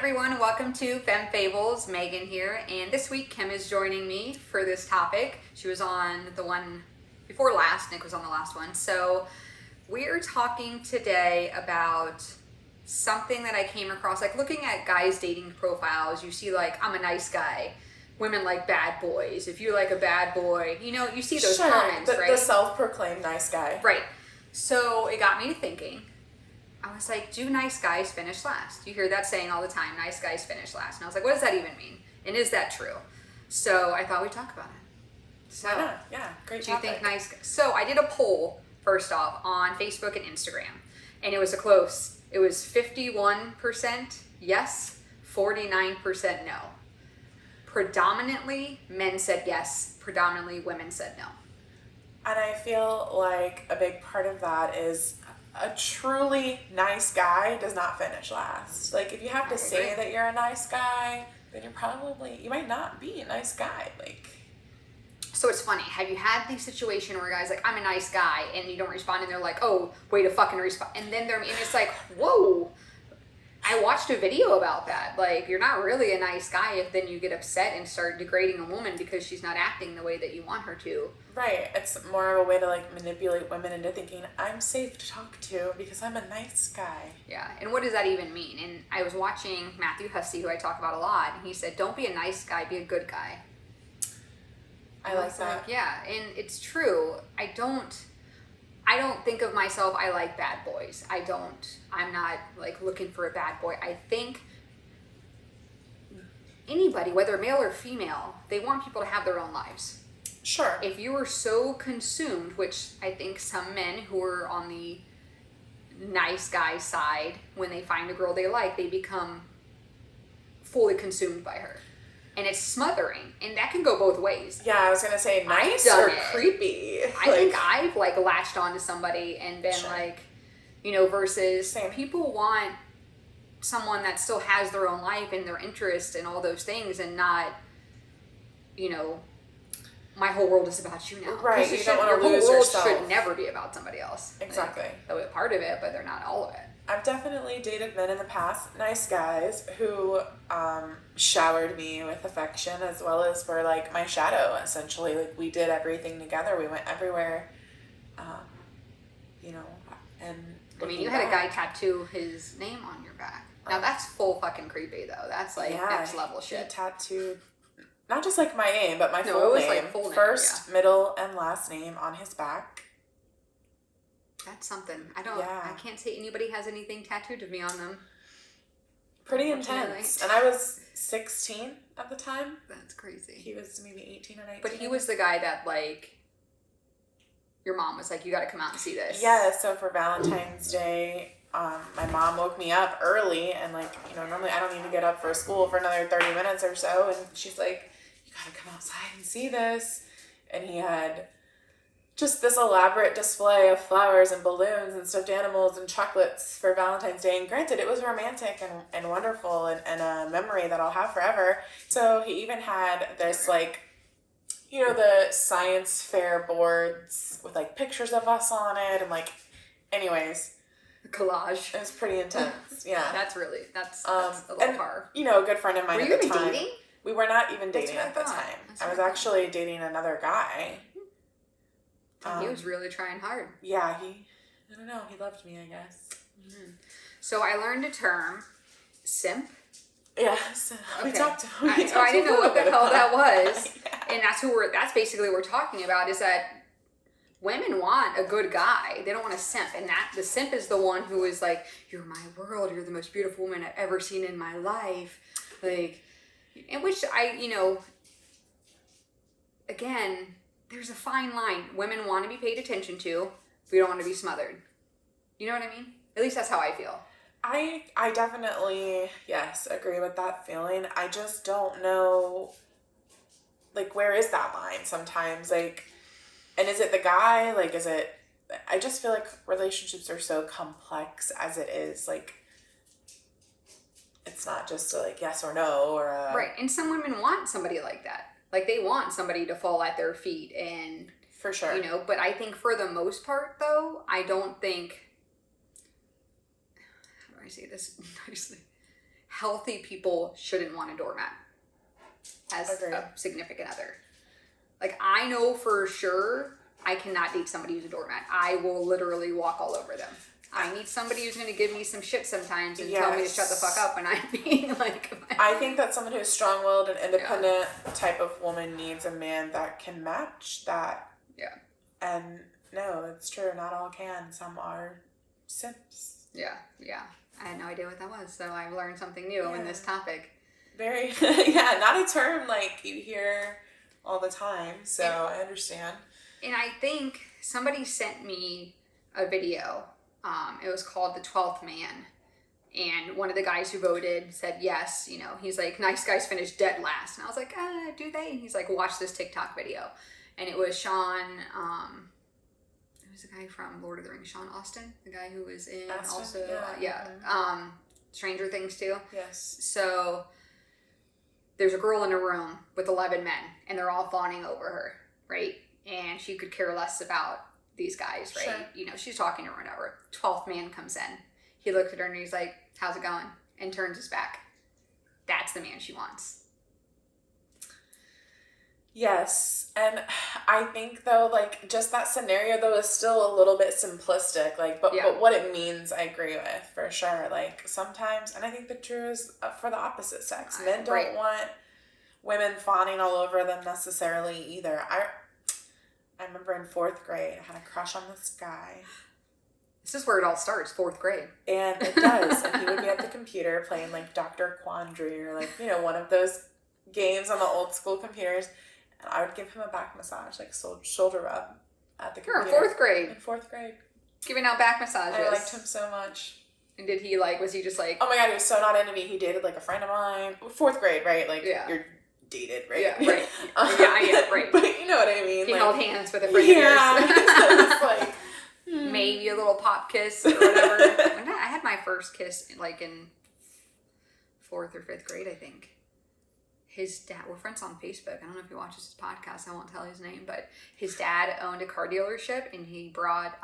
everyone, welcome to Femme Fables. Megan here, and this week Kim is joining me for this topic. She was on the one before last, Nick was on the last one. So we're talking today about something that I came across, like looking at guys' dating profiles. You see like, I'm a nice guy. Women like bad boys. If you like a bad boy, you know, you see those comments, right? The self-proclaimed nice guy. Right. So it got me to thinking. I was like, do nice guys finish last? You hear that saying all the time, nice guys finish last. And I was like, what does that even mean? And is that true? So I thought we'd talk about it. So, why not? Yeah, great topic. Do you think nice guys? So I did a poll, first off, on Facebook and Instagram. And it was It was 51% yes, 49% no. Predominantly, men said yes. Predominantly, women said no. And I feel like a big part of that is a truly nice guy does not finish last. Like, if you have to say that you're a nice guy, then you might not be a nice guy. Like, so it's funny. Have you had the situation where guys like, I'm a nice guy, and you don't respond, and they're like, oh, way to fucking respond, and then and it's like, whoa. I watched a video about that. Like, you're not really a nice guy if then you get upset and start degrading a woman because she's not acting the way that you want her to. Right. It's more of a way to like manipulate women into thinking I'm safe to talk to because I'm a nice guy. Yeah. And what does that even mean? And I was watching Matthew Hussey, who I talk about a lot, and he said, don't be a nice guy, be a good guy. I like that. Yeah. And it's true. I don't think of myself, I like bad boys. I'm not like looking for a bad boy. I think anybody, whether male or female, they want people to have their own lives. Sure. If you are so consumed, which I think some men who are on the nice guy side, when they find a girl they like, they become fully consumed by her. And it's smothering, and that can go both ways. Yeah, I was gonna say nice or creepy. I think I've like latched onto somebody and been like, you know, versus people want someone that still has their own life and their interests and all those things, and not, you know, my whole world is about you now. Right, you don't want to lose yourself. Your whole world yourself. should never be about somebody else. Exactly. Like, they'll be a part of it, but they're not all of it. I've definitely dated men in the past, nice guys, who showered me with affection as well as were like my shadow, essentially. Like, we did everything together. We went everywhere, you know, and... I mean, you had a guy tattoo his name on your back. Now, that's full fucking creepy, though. That's like next level shit. He tattooed, not just like my name, but my full name. Like full name. First, middle, and last name on his back. That's something. I can't say anybody has anything tattooed of me on them. Pretty intense. And I was 16 at the time. That's crazy. He was maybe 18 or 19. But he was the guy that, like, your mom was like, you got to come out and see this. Yeah, so for Valentine's Day, my mom woke me up early, and like, you know, normally I don't need to get up for school for another 30 minutes or so, and she's like, you got to come outside and see this. And he had just this elaborate display of flowers and balloons and stuffed animals and chocolates for Valentine's Day. And granted, it was romantic and wonderful and a memory that I'll have forever. So he even had this, like, you know, the science fair boards with, like, pictures of us on it. And, like, anyways. Collage. It was pretty intense. Yeah. That's a little far. You know, a good friend of mine at the time. Were you even dating? We were not even dating at the time. I was actually dating another guy. He was really trying hard. Yeah, I don't know, he loved me, I guess. Mm-hmm. So I learned a term, simp. Yes. Okay. I didn't know what the hell that was. Yeah. And that's basically what we're talking about, is that women want a good guy. They don't want a simp. And the simp is the one who is like, you're my world, you're the most beautiful woman I've ever seen in my life. Like, in which again, there's a fine line. Women want to be paid attention to. We don't want to be smothered. You know what I mean? At least that's how I feel. I definitely, yes, agree with that feeling. I just don't know, like, where is that line sometimes? Like, and is it the guy? Like, I just feel like relationships are so complex as it is. Like, it's not just a, like, yes or no or a... Right, and some women want somebody like that. Like, they want somebody to fall at their feet and... For sure. You know, but I think for the most part, though, I don't think... How do I say this nicely? healthy people shouldn't want a doormat as Agreed. a significant other. Like, I know for sure I cannot date somebody who's a doormat. I will literally walk all over them. I need somebody who's going to give me some shit sometimes and tell me to shut the fuck up when I'm being like... I think that someone who's strong-willed and independent type of woman needs a man that can match that. Yeah. And no, it's true. Not all can. Some are simps. Yeah. I had no idea what that was, so I've learned something new in this topic. Very, not a term like you hear all the time, so I understand. And I think somebody sent me a video. It was called The 12th Man. And one of the guys who voted said yes, you know, he's like, nice guys finish dead last. And I was like, do they? And he's like, watch this TikTok video. And it was Sean, it was the guy from Lord of the Rings, Sean Austin, the guy who was in Stranger Things too. Yes. So there's a girl in a room with 11 men, and they're all fawning over her, right? And she could care less about these guys, right? Sure. You know, she's talking to her, whatever. 12th man comes in. He looks at her and he's like, how's it going? And turns his back. That's the man she wants. Yes. And I think, though, like, just that scenario, though, is still a little bit simplistic. Like, but what it means, I agree with, for sure. Like, sometimes, and I think the truth is for the opposite sex. Men don't want women fawning all over them necessarily either. I remember in 4th grade, I had a crush on this guy. This is where it all starts, 4th grade. And it does. And he would be at the computer playing, like, Dr. Quandary or, like, you know, one of those games on the old school computers. And I would give him a back massage, like shoulder rub at the computer. You're in 4th grade. In 4th grade. Giving out back massages. I liked him so much. And did he, like, was he just like... Oh my God, he was so not into me. He dated, like, a friend of mine. 4th grade, right? Like, you're dated, right? Yeah, right. Yeah, right. But you know what I mean. He like, held hands with a friend of yours. It's like... Maybe a little pop kiss or whatever. I had my first kiss, like, in 4th or 5th grade, I think. His dad, we're friends on Facebook. I don't know if he watches his podcast. I won't tell his name, but his dad owned a car dealership, and he brought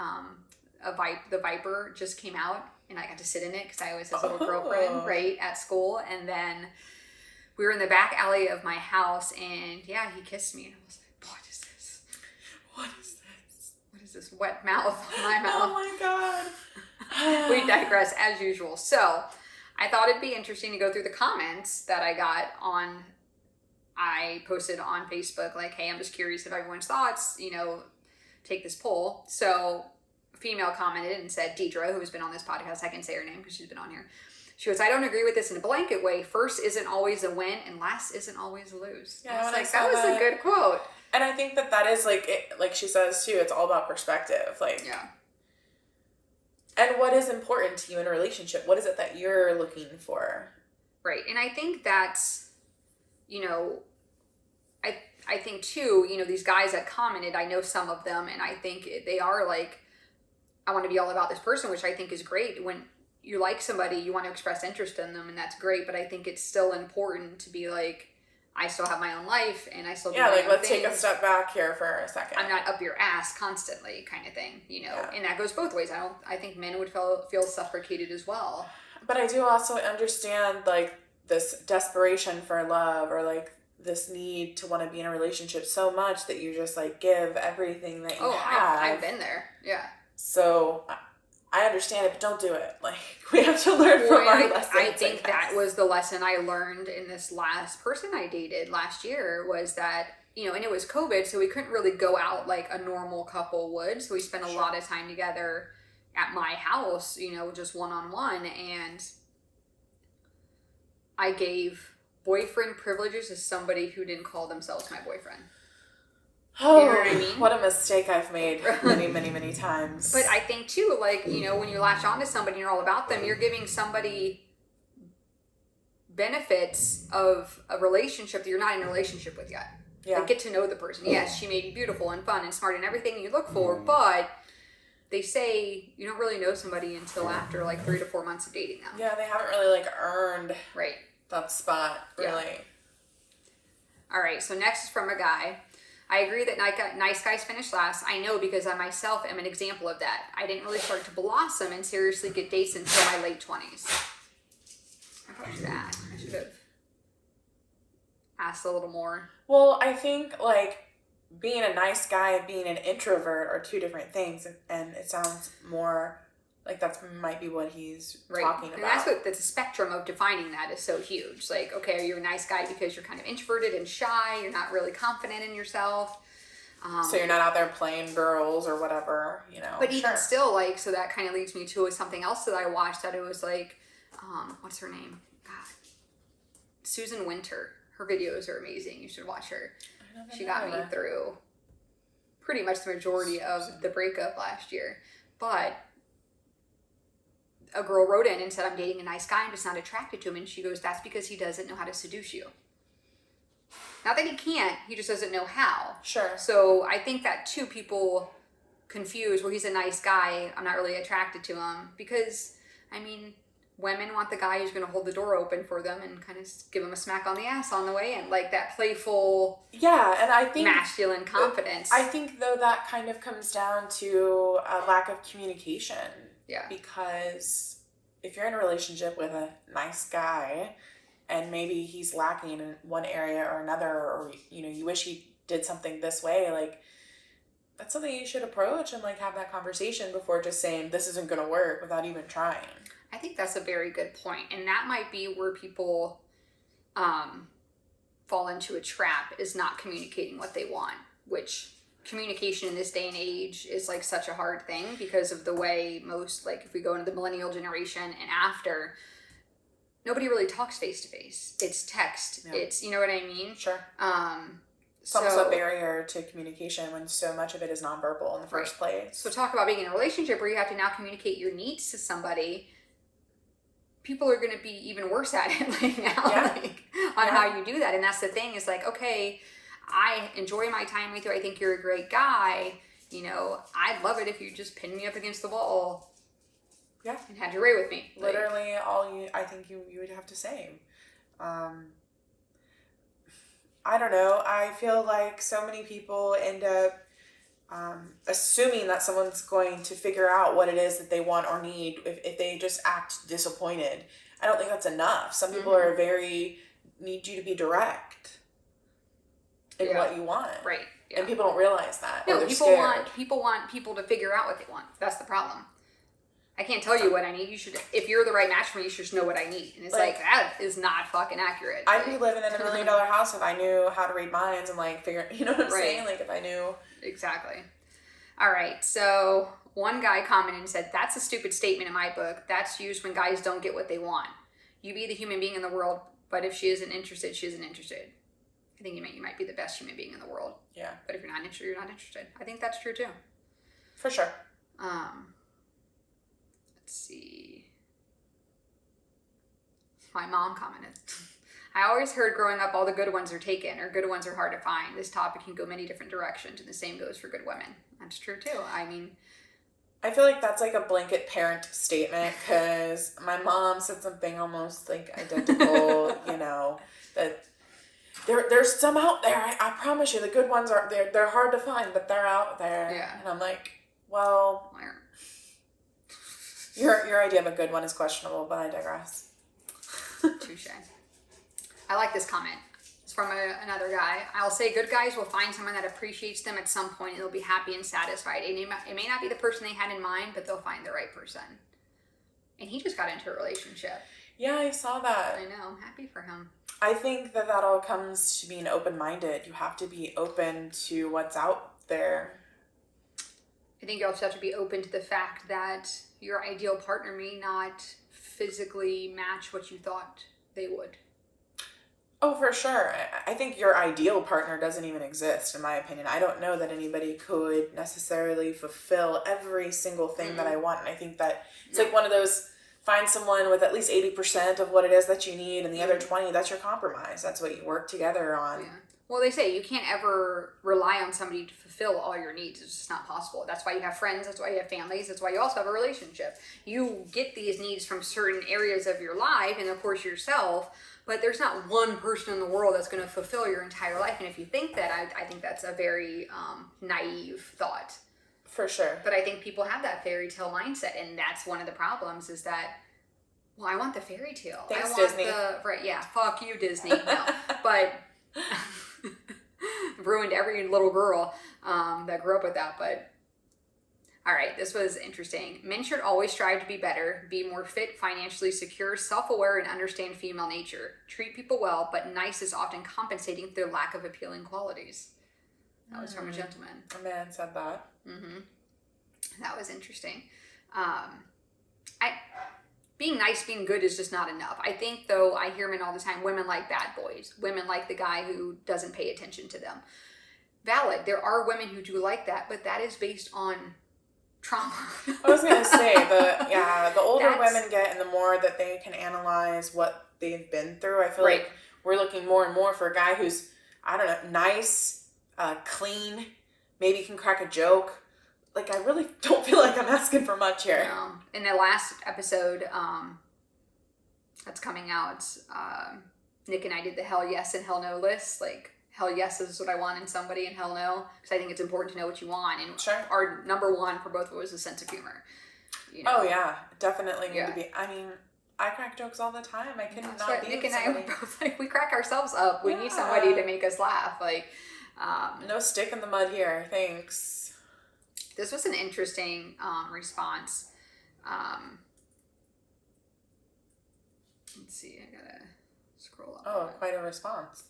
the Viper just came out, and I got to sit in it because I was his little girlfriend, right, at school. And then we were in the back alley of my house, and he kissed me, and I was like, what is this? What is this? What is this wet mouth on my mouth? Oh my God. We digress as usual. So I thought it'd be interesting to go through the comments that I posted on Facebook, like, hey, I'm just curious of everyone's thoughts, you know, take this poll. So a female commented and said, Deidre, who's been on this podcast, I can say her name because she's been on here. She goes, I don't agree with this in a blanket way. First isn't always a win, and last isn't always a lose. Yeah, I was like, that was a good quote. And I think that is, like, like she says, too, it's all about perspective. Like, yeah. And what is important to you in a relationship? What is it that you're looking for? Right. And I think that's, you know, I think too, you know, these guys that commented, I know some of them, and I think they are like, I want to be all about this person, which I think is great. When you like somebody, you want to express interest in them, and that's great. But I think it's still important to be like, I still have my own life, and I still do my own let's things. take a step back here for a second. I'm not up your ass constantly, kind of thing, you know. And that goes both ways. I think men would feel suffocated as well. But I do also understand, like, this desperation for love, or like this need to want to be in a relationship so much that you just, like, give everything that you have. I've been there. Yeah. So I understand it, but don't do it. Like, we have to learn from our lessons. I think that was the lesson I learned in this last person I dated last year, was that, you know, and it was COVID, so we couldn't really go out like a normal couple would. So we spent a lot of time together at my house, you know, just one-on-one. And I gave boyfriend privileges to somebody who didn't call themselves my boyfriend. Oh, you know what I mean? What a mistake I've made many, many, many times. But I think too, like, you know, when you latch on to somebody and you're all about them, you're giving somebody benefits of a relationship that you're not in a relationship with yet. Yeah. Like, get to know the person. Yes, she may be beautiful and fun and smart and everything you look for, but they say you don't really know somebody until after like 3 to 4 months of dating them. Yeah, they haven't really, like, earned that spot, really. Yeah. All right, so next is from a guy. I agree that nice guys finish last. I know, because I myself am an example of that. I didn't really start to blossom and seriously get dates until my late 20s. I told you that. I should have asked a little more. Well, I think like being a nice guy and being an introvert are two different things, and it sounds more like that might be what he's talking about. And that's what the spectrum of defining that is so huge. Like, okay, are you a nice guy because you're kind of introverted and shy? You're not really confident in yourself. So you're not out there playing girls or whatever, you know. But even still, like, so that kind of leads me to something else that I watched that it was like, what's her name? God, Susan Winter. Her videos are amazing. You should watch her. She got me through pretty much the majority of the breakup last year. But a girl wrote in and said, I'm dating a nice guy. I'm just not attracted to him. And she goes, that's because he doesn't know how to seduce you. Not that he can't, he just doesn't know how. Sure. So I think that too, people confuse, well, he's a nice guy, I'm not really attracted to him. Because, I mean, women want the guy who's going to hold the door open for them and kind of give them a smack on the ass on the way in. Like that playful, and I think masculine confidence. I think, though, that kind of comes down to a lack of communication. Yeah. Because if you're in a relationship with a nice guy and maybe he's lacking in one area or another, or, you know, you wish he did something this way, like, that's something you should approach and, like, have that conversation before just saying this isn't going to work without even trying. I think that's a very good point. And that might be where people fall into a trap, is not communicating what they want, which communication in this day and age is like such a hard thing because of the way most, like if we go into the millennial generation and after, nobody really talks face to face. It's text. Yeah. It's, you know what I mean? Sure. It's almost a barrier to communication when so much of it is nonverbal in the first place. So talk about being in a relationship where you have to now communicate your needs to somebody. People are going to be even worse at it like now, on how you do that. And that's the thing, is like, okay, I enjoy my time with you. I think you're a great guy. You know, I'd love it if you just pinned me up against the wall. Yeah. And had your way with me. Literally I think you would have to say. I don't know. I feel like so many people end up assuming that someone's going to figure out what it is that they want or need if they just act disappointed. I don't think that's enough. Some people are need you to be direct in what you want. Right. Yeah. And people don't realize that. No, or they're people scared. want people to figure out what they want. That's the problem. I can't tell you what I need. You should, if you're the right match for me, you should just know what I need. And it's like that is not fucking accurate. I'd be living in $1 million house if I knew how to read minds and like figure, you know what I'm saying? Like if I knew. Exactly. All right. So one guy commented and said, that's a stupid statement in my book. That's used when guys don't get what they want. You be the human being in the world, but if she isn't interested, she isn't interested. I think you might be the best human being in the world. Yeah. But if you're not interested, you're not interested. I think that's true too. For sure. Let's see. My mom commented, I always heard growing up all the good ones are taken or good ones are hard to find. This topic can go many different directions, and the same goes for good women. That's true too. I mean, I feel like that's like a blanket parent statement, because my mom said something almost like identical, you know, that there's some out there. I promise you, the good ones are they're hard to find, but they're out there. Yeah. And I'm like, well, your idea of a good one is questionable, but I digress. Touche. I like this comment. It's from another guy. I'll say good guys will find someone that appreciates them at some point, and they'll be happy and satisfied. It may not be the person they had in mind, but they'll find the right person. And he just got into a relationship. Yeah, I saw that. I know. I'm happy for him. I think that all comes to being open-minded. You have to be open to what's out there. I think you also have to be open to the fact that your ideal partner may not physically match what you thought they would. Oh, for sure. I think your ideal partner doesn't even exist, in my opinion. I don't know that anybody could necessarily fulfill every single thing that I want. And I think that it's like one of those, find someone with at least 80% of what it is that you need, and the other 20, that's your compromise. That's what you work together on. Yeah. Well, they say you can't ever rely on somebody to fulfill all your needs. It's just not possible. That's why you have friends. That's why you have families. That's why you also have a relationship. You get these needs from certain areas of your life and, of course, yourself. But there's not one person in the world that's going to fulfill your entire life. And if you think that, I think that's a very naive thought. For sure. But I think people have that fairy tale mindset. And that's one of the problems, is that, Well, I want the fairy tale. Thanks, I want Disney. right, yeah, fuck you, Disney. No, but ruined every little girl that grew up with that. But all right, this was interesting. Men should always strive to be better, be more fit, financially secure, self-aware, and understand female nature. Treat people well, but nice is often compensating for their lack of appealing qualities. That was from a gentleman. A man said that. That was interesting. Being nice, being good is just not enough. I think, though, I hear men all the time, women like bad boys. Women like the guy who doesn't pay attention to them. Valid. There are women who do like that, but that is based on trauma. I was going to say, the older women get and the more that they can analyze what they've been through, I feel like we're looking more and more for a guy who's, I don't know, nice, clean, maybe can crack a joke. Like, I really don't feel like I'm asking for much here. No. In the last episode that's coming out, Nick and I did the hell yes and hell no list. Like, hell yes is what I want in somebody, and hell no, because I think it's important to know what you want. And our number one for both of us is a sense of humor. You know? Oh, yeah. Definitely need to be. I mean, I crack jokes all the time. I could not be Nick with and somebody. I were both like, we crack ourselves up. We need somebody to make us laugh. Like, no stick in the mud here. Thanks. This was an interesting response. Let's see. I gotta scroll up. Oh, quite a response.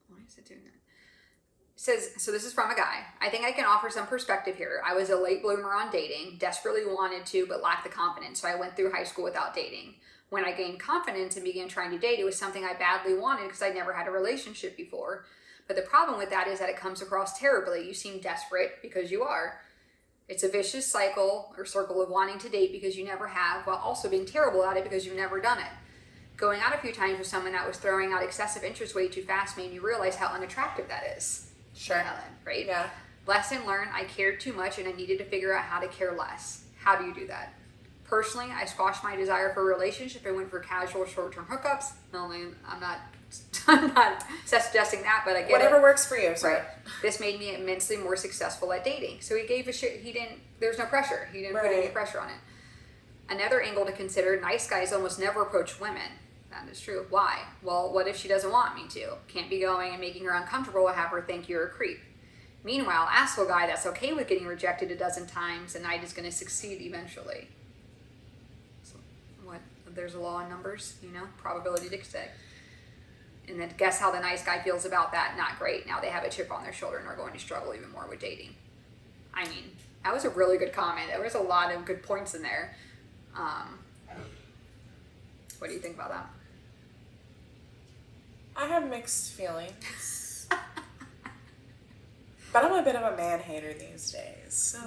Why is it doing that? It says, so this is from a guy. I think I can offer some perspective here. I was a late bloomer on dating, desperately wanted to, but lacked the confidence. So I went through high school without dating. When I gained confidence and began trying to date, it was something I badly wanted because I'd never had a relationship before. But the problem with that is that it comes across terribly. You seem desperate because you are. It's a vicious cycle or circle of wanting to date because you never have, while also being terrible at it because you've never done it. Going out a few times with someone that was throwing out excessive interest way too fast made me realize how unattractive that is. Sure. Helen, right? Yeah. Lesson learned, I cared too much and I needed to figure out how to care less. How do you do that? Personally, I squashed my desire for a relationship and went for casual short-term hookups. No, I'm not suggesting that, but I get whatever it. works for you. Sorry. Right. This made me immensely more successful at dating. So he gave a shit. There's no pressure. He didn't put any pressure on it. Another angle to consider, nice guys almost never approach women. That is true. Why? Well, what if she doesn't want me to? Can't be going and making her uncomfortable and have her think you're a creep. Meanwhile, asshole guy that's okay with getting rejected a dozen times and night is going to succeed eventually. So, what? There's a law in numbers, probability dictate. And then guess how the nice guy feels about that? Not great. Now they have a chip on their shoulder and are going to struggle even more with dating. I mean, that was a really good comment. There was a lot of good points in there. What do you think about that? I have mixed feelings. But I'm a bit of a man hater these days, so...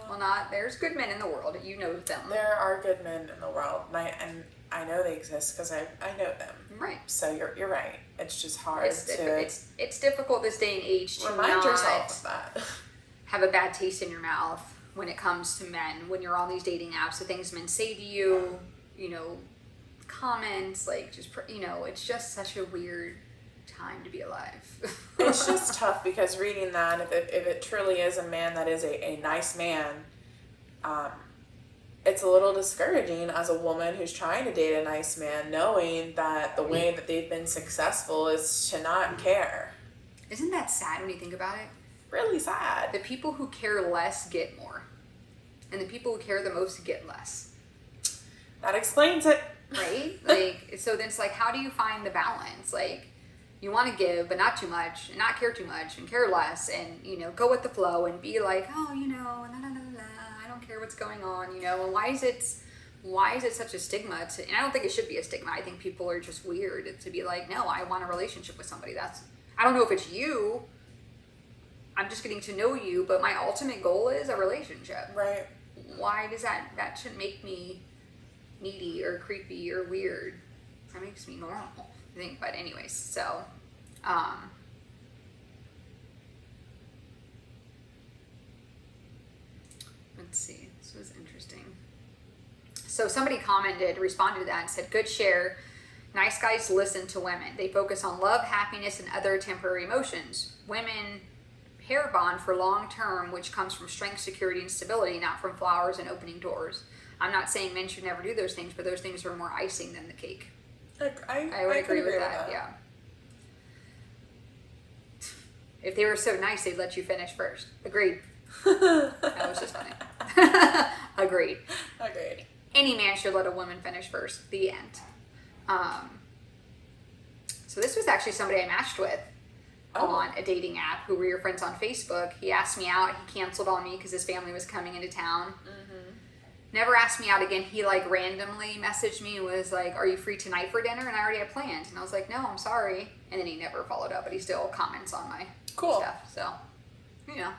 Well, there's good men in the world. You know them. There are good men in the world, and I know they exist because I know them. Right. So you're right. It's just hard it's difficult this day and age to remind not yourself of that. have a bad taste in your mouth when it comes to men, when you're on these dating apps, the things men say to you, comments, like it's just such a weird time to be alive. It's just tough because reading that, if it truly is a man that is a nice man, it's a little discouraging as a woman who's trying to date a nice man, knowing that the way that they've been successful is to not care. Isn't that sad when you think about it? Really sad. The people who care less get more, and the people who care the most get less. That explains it. Right? Like, so then it's like, how do you find the balance? Like, you want to give, but not too much, and not care too much, and care less, and, go with the flow, and be like, oh, I don't care what's going on, and why is it such a stigma and I don't think it should be a stigma. I think people are just weird to be like, no, I want a relationship with somebody. I don't know if it's you, I'm just getting to know you, but my ultimate goal is a relationship. Right. Why does that shouldn't make me needy or creepy or weird? That makes me normal, I think. But anyways, so let's see, this was interesting. So somebody responded to that and said, good share. Nice guys listen to women. They focus on love, happiness, and other temporary emotions. Women pair bond for long term, which comes from strength, security, and stability, not from flowers and opening doors. I'm not saying men should never do those things, but those things are more icing than the cake. I would could agree with that. Yeah. If they were so nice, they'd let you finish first. Agreed. That was just funny. Agreed. Agreed. Any man should let a woman finish first. The end. So this was actually somebody I matched with on a dating app who were your friends on Facebook. He asked me out. He canceled on me because his family was coming into town. Never asked me out again. He like randomly messaged me and was like, "Are you free tonight for dinner?" And I already had plans. And I was like, "No, I'm sorry." And then he never followed up, but he still comments on my stuff. So, you know.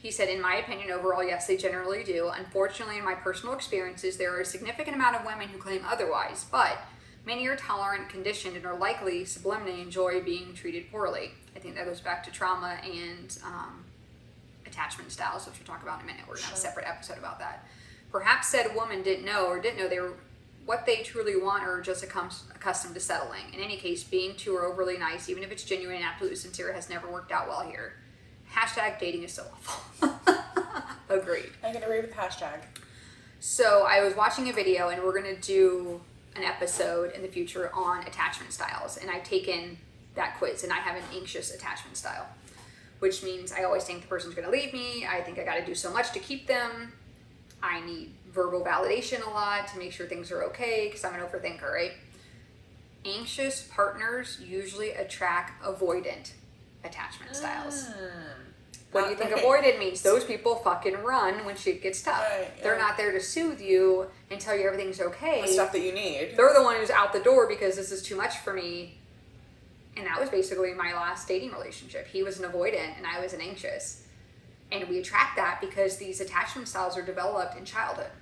He said, "In my opinion, overall, yes, they generally do. Unfortunately, in my personal experiences, there are a significant amount of women who claim otherwise, but many are tolerant, conditioned, and are likely subliminally enjoy being treated poorly." I think that goes back to trauma and attachment styles, which we'll talk about in a minute. We're going to have a separate episode about that. Perhaps said woman didn't know they were what they truly want or are just accustomed to settling. In any case, being too or overly nice, even if it's genuine and absolutely sincere, has never worked out well here. Hashtag dating is so awful. Agreed. I can agree with hashtag. So I was watching a video, and we're going to do an episode in the future on attachment styles. And I've taken that quiz, and I have an anxious attachment style, which means I always think the person's going to leave me. I think I got to do so much to keep them. I need verbal validation a lot to make sure things are okay because I'm an overthinker, right? Anxious partners usually attract avoidant attachment styles. What do you think avoidant means? Those people fucking run when shit gets tough. Right, yeah. They're not there to soothe you and tell you everything's okay. The stuff that you need. They're the one who's out the door because this is too much for me. And that was basically my last dating relationship. He was an avoidant and I was an anxious. And we attract that because these attachment styles are developed in childhood.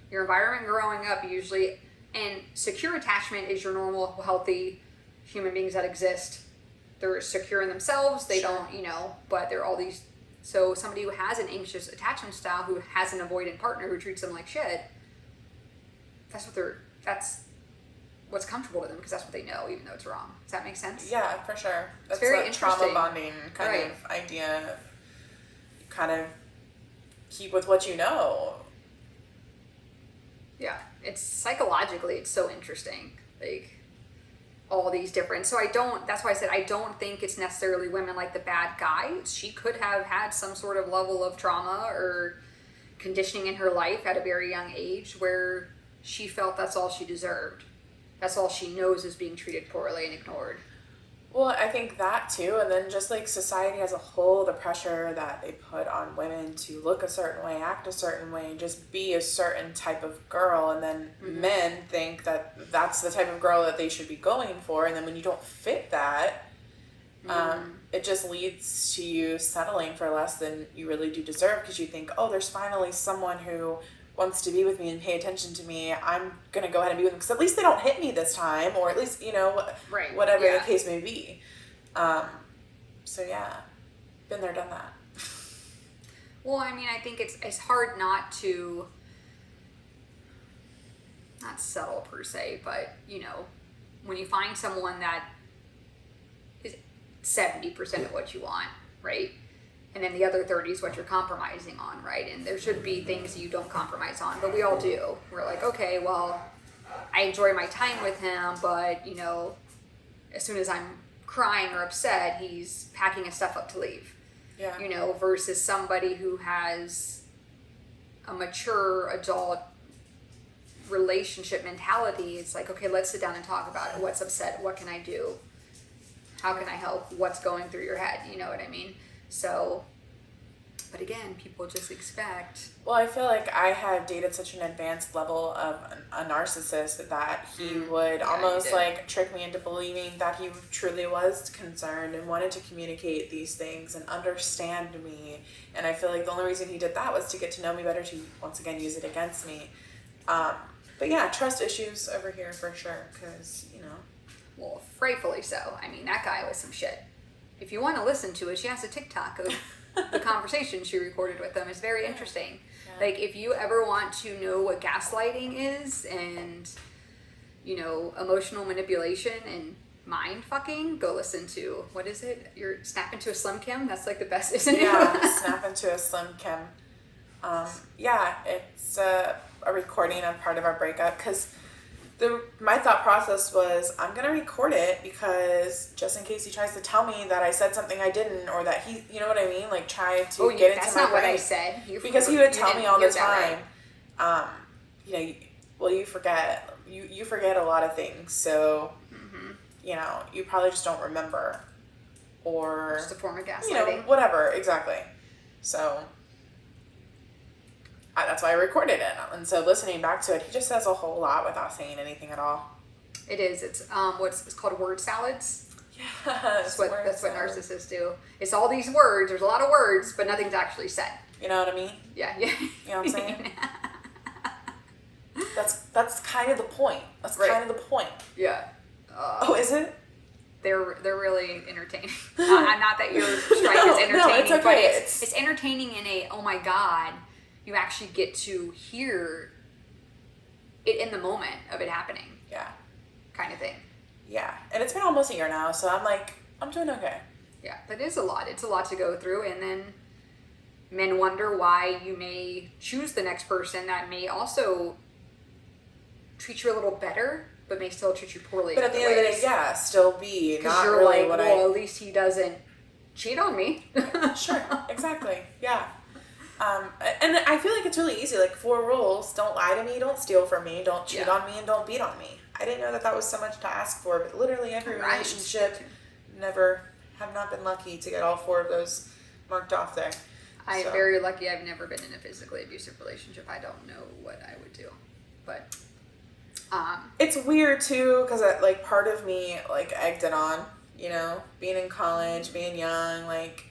Your environment growing up usually, and secure attachment is your normal, healthy human beings that exist. They're secure in themselves, they don't, but they're all these, so somebody who has an anxious attachment style, who has an avoidant partner who treats them like shit, that's what's comfortable to them because that's what they know, even though it's wrong. Does that make sense? Yeah, for sure. That's very that interesting. Trauma bonding kind of idea. Kind of keep with what you know. Yeah, it's psychologically, it's so interesting. Like, all these different, that's why I said I don't think it's necessarily women like the bad guy. She could have had some sort of level of trauma or conditioning in her life at a very young age where she felt that's all she deserved. That's all she knows is being treated poorly and ignored. Well, I think that too, and then just like society as a whole, the pressure that they put on women to look a certain way, act a certain way, just be a certain type of girl, and then men think that that's the type of girl that they should be going for, and then when you don't fit that, it just leads to you settling for less than you really do deserve because you think, oh, there's finally someone who wants to be with me and pay attention to me. I'm going to go ahead and be with them because at least they don't hit me this time, or at least, whatever the case may be. So yeah, been there, done that. Well, I mean, I think it's hard not subtle per se, but when you find someone that is 70% of what you want, right? And then the other 30 is what you're compromising on, right? And there should be things you don't compromise on, but we all do. We're like, okay, well, I enjoy my time with him, but, as soon as I'm crying or upset, he's packing his stuff up to leave. Yeah. Versus somebody who has a mature adult relationship mentality. It's like, okay, let's sit down and talk about it. What's upset? What can I do? How can I help? What's going through your head? You know what I mean? So, but again, people just expect. Well, I feel like I had dated such an advanced level of a narcissist that he would almost like trick me into believing that he truly was concerned and wanted to communicate these things and understand me. And I feel like the only reason he did that was to get to know me better, to once again use it against me. But yeah, trust issues over here for sure, because, Well, frightfully so. I mean, that guy was some shit. If you want to listen to it, she has a TikTok of the conversation she recorded with them. It's very interesting. Yeah. Like, if you ever want to know what gaslighting is and, emotional manipulation and mind fucking, go listen to, what is it? You're Snap Into a Slim Kim? That's like the best, isn't it? Yeah, Snap Into a Slim Kim. Yeah, it's a recording of part of our breakup because my thought process was I'm gonna record it because just in case he tries to tell me that I said something I didn't or that he, you know what I mean, like try to get into my brain. That's not what I said. Because he would tell me all the time. You know, you forget. You forget a lot of things, so you know you probably just don't remember, or just a form of gaslighting. You know, whatever exactly. So that's why I recorded it, and so listening back to it, he just says a whole lot without saying anything at all. It is. It's it's called word salads. Yeah, that's what narcissists do. It's all these words. There's a lot of words, but nothing's actually said. You know what I mean? Yeah. You know what I'm saying? That's kind of the point. That's kind of the point. Yeah. Oh, is it? They're really entertaining. Not that your strike is entertaining, no, it's okay. But it's entertaining in a, oh my God, you actually get to hear it in the moment of it happening. Yeah. Kind of thing. Yeah. And it's been almost a year now, so I'm like, I'm doing okay. Yeah, but it's a lot. It's a lot to go through, and then men wonder why you may choose the next person that may also treat you a little better, but may still treat you poorly. But at the end of the day, yeah, still be not you're really like, at least he doesn't cheat on me. Sure, exactly, yeah. And I feel like it's really easy. Like 4 rules: don't lie to me, don't steal from me, don't cheat on me, and don't beat on me. I didn't know that was so much to ask for, but literally every relationship, have not been lucky to get all 4 of those marked off there. I'm very lucky. I've never been in a physically abusive relationship. I don't know what I would do, but. It's weird too because like part of me like egged it on, you know, being in college, being young, like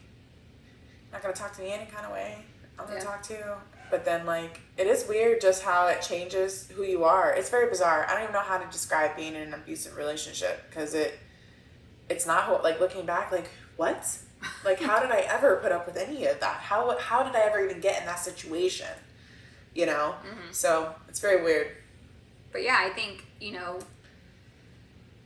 not gonna talk to me any kind of way. I'm gonna talk to you, but then like it is weird just how it changes who you are. It's very bizarre. I don't even know how to describe being in an abusive relationship because it's not like looking back like what, like how did I ever put up with any of that? How did I ever even get in that situation? You know, so it's very weird. But yeah, I think,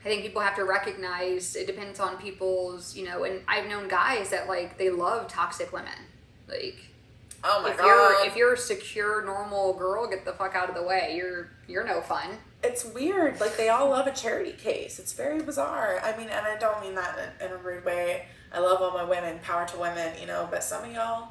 people have to recognize it depends on people's, and I've known guys that like, they love toxic women. Like, oh my God. If you're a secure, normal girl, get the fuck out of the way. You're no fun. It's weird. Like they all love a charity case. It's very bizarre. I mean, and I don't mean that in a rude way. I love all my women, power to women, but some of y'all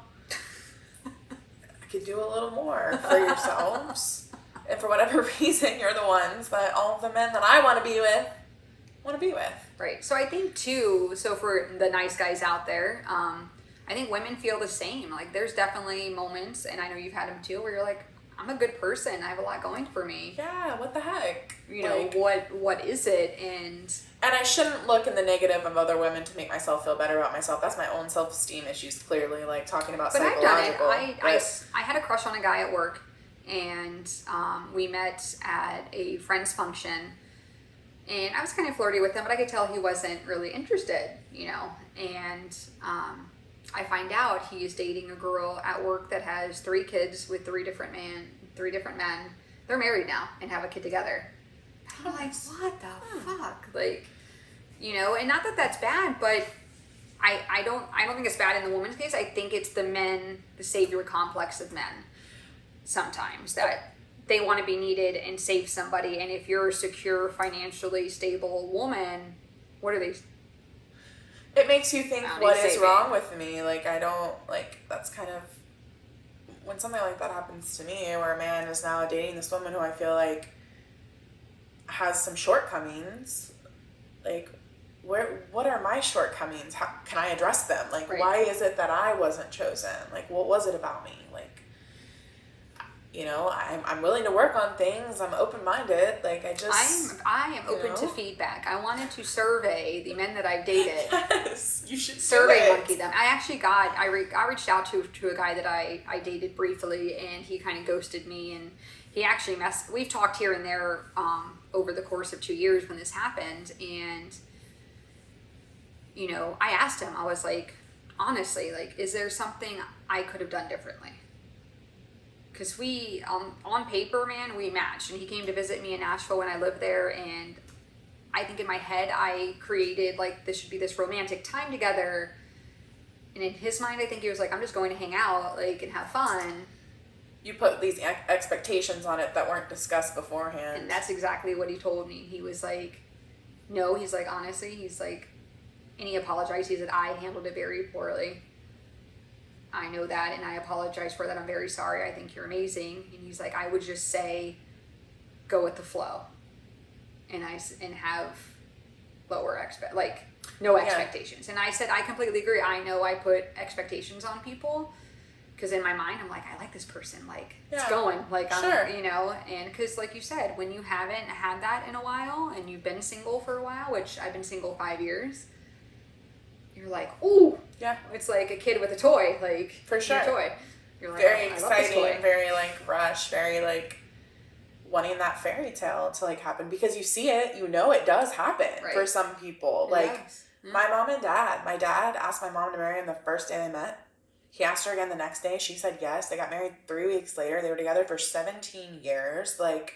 could do a little more for yourselves. And for whatever reason, you're the ones that all of the men that I want to be with. Right. So I think too, for the nice guys out there, I think women feel the same. Like there's definitely moments, and I know you've had them too, where you're like, I'm a good person. I have a lot going for me. Yeah, what the heck? What is it? And I shouldn't look in the negative of other women to make myself feel better about myself. That's my own self-esteem issues, clearly, like talking about psychological. But I've done it. I had a crush on a guy at work. And we met at a friend's function, and I was kind of flirty with him, but I could tell he wasn't really interested, and I find out he's dating a girl at work that has 3 kids with 3 different men. They're married now and have a kid together. I'm like, what the fuck? Like, and not that that's bad, but I don't think it's bad in the woman's case. I think it's the savior complex of men. Sometimes that they want to be needed and save somebody, and if you're a secure, financially stable woman, what are they? It makes you think, what is wrong with me? Like I don't like. That's kind of when something like that happens to me, where a man is now dating this woman who I feel like has some shortcomings. Like, what are my shortcomings? How can I address them? Like, why is it that I wasn't chosen? Like, what was it about me? Like. I'm willing to work on things. I'm open-minded. Like I am open to feedback. I wanted to survey the men that I've dated. Yes, you should survey monkey them. I actually I reached out to a guy that I dated briefly, and he kind of ghosted me, and he actually we've talked here and there over the course of 2 years when this happened, and I asked him, I was like, honestly, like, is there something I could have done differently? Because we, on paper, man, we matched. And he came to visit me in Nashville when I lived there. And I think in my head, I created, like, this should be this romantic time together. And in his mind, I think he was like, I'm just going to hang out, like, and have fun. you put these expectations on it that weren't discussed beforehand. And that's exactly what he told me. He was like, no, he's like, honestly, he's like, and he apologized. He said, I handled it very poorly. I know that, and I apologize for that. I'm very sorry. I think you're amazing. And he's like, I would just say, go with the flow, and have lower no expectations. And I said, I completely agree. I know I put expectations on people because in my mind, I'm like, I like this person. Like, it's going. Like, sure. I'm, and because like you said, when you haven't had that in a while and you've been single for a while, which I've been single 5 years, you're like, ooh. Yeah. It's like a kid with a toy. Like, for sure. Your toy. You're like, very I exciting, love this toy. very like rush, very like wanting that fairy tale to like happen because you see it, it does happen for some people. My mom and dad. My dad asked my mom to marry him the first day they met. He asked her again the next day. She said yes. They got married 3 weeks later. They were together for 17 years. Like,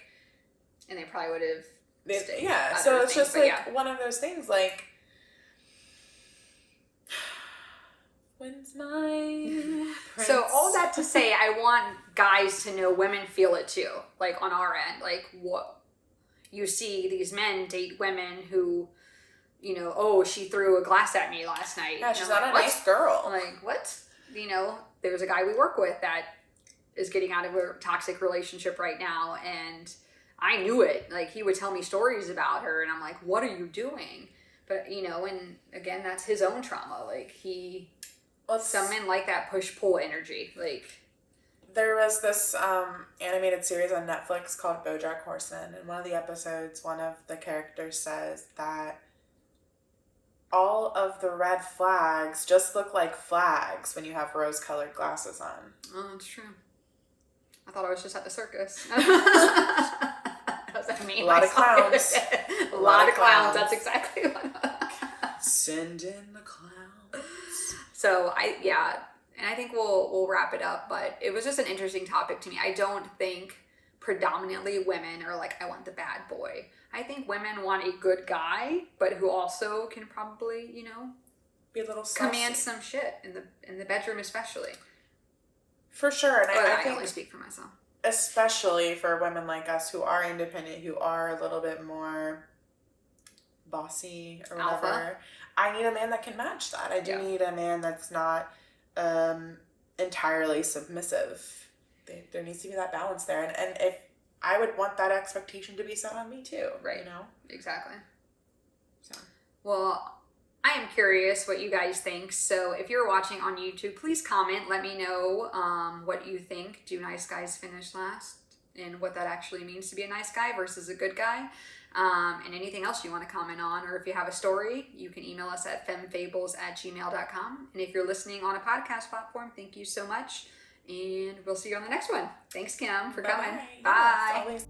and they probably would have stayed. Yeah. So it's just like one of those things. Like, when's my prince? So all that to say, I want guys to know women feel it too. Like on our end, like what you see these men date women who, oh, she threw a glass at me last night. Yeah, she's not a nice girl. I'm like, what? There's a guy we work with that is getting out of a toxic relationship right now, and I knew it. Like, he would tell me stories about her, and I'm like, what are you doing? But, and again, that's his own trauma. Like, some men like that push-pull energy. Like, there was this animated series on Netflix called BoJack Horseman. In one of the episodes, one of the characters says that all of the red flags just look like flags when you have rose-colored glasses on. Oh, that's true. I thought I was just at the circus. A lot of clowns. A lot of clowns. That's exactly what. Send in the clowns. So and I think we'll wrap it up. But it was just an interesting topic to me. I don't think predominantly women are like, I want the bad boy. I think women want a good guy, but who also can probably, be a little saucy. Command some shit in the bedroom, especially. For sure, and I think only speak for myself. Especially for women like us who are independent, who are a little bit more bossy or whatever. Alpha. I need a man that can match that. I do need a man that's not entirely submissive. There needs to be that balance there, and if I would want that expectation to be set on me too. Right. Exactly. So, well, I am curious what you guys think. So if you're watching on YouTube, please comment. Let me know what you think. Do nice guys finish last? And what that actually means to be a nice guy versus a good guy. And anything else you want to comment on. Or if you have a story, you can email us at femmefables@gmail.com. And if you're listening on a podcast platform, thank you so much. And we'll see you on the next one. Thanks, Kim, for coming. Bye. Bye.